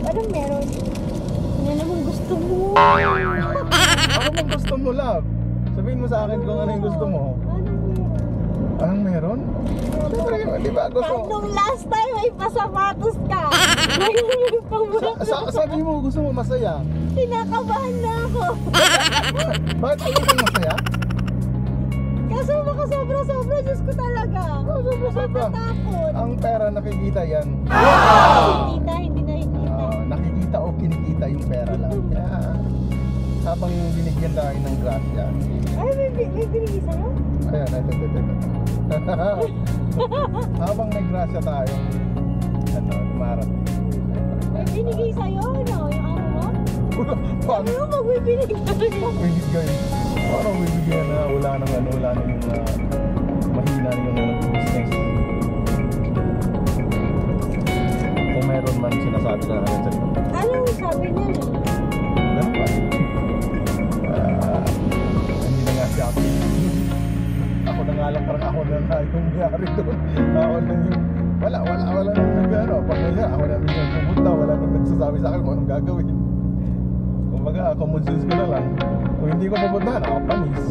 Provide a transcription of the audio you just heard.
Anong meron? Ano namang gusto mo? Ano bang gusto mo, love? Sabihin mo sa akin kung ano yung gusto mo. Anong meron? Siyempre, di ba gusto mo? Nung last time ay pasapatos ka. Sabi mo gusto mo masaya. Kinakabahan na ako. Bakit ayaw kang masaya? Kasi baka sobra-sobra, Diyos ko talaga. Sobra-sobra. Natatakot. Ang pera nakikita yan. Nakikita, hindi nakikita. Nakikita o kinikita yung pera lang. Kaya habang binigyan tayo ng grasya. Ay, may binigay sa'yo? Ayan, ito. Habang may grasya tayo, dumarating. May binigay sa'yo, ano? Yung amo mo? Paano? Ano mo magbibigay sa'yo? Bibigay. Paano bibigyan na wala nang wala na yung mahina yung business. Kung meron man sinasabi na natin sa ito. Anong sabi niya? Ganun pa. Hindi na nga siya ako. Ako na nga lang, parang ako na nga yung mayari doon. Ako na yung, wala nang nag-ano. Pag na ako na yung pumunta, wala nang nagsasabi sa akin kung anong gagawin. Kumbaga, common sense ko na lang. Kung hindi ko pupuntahan, ako panis.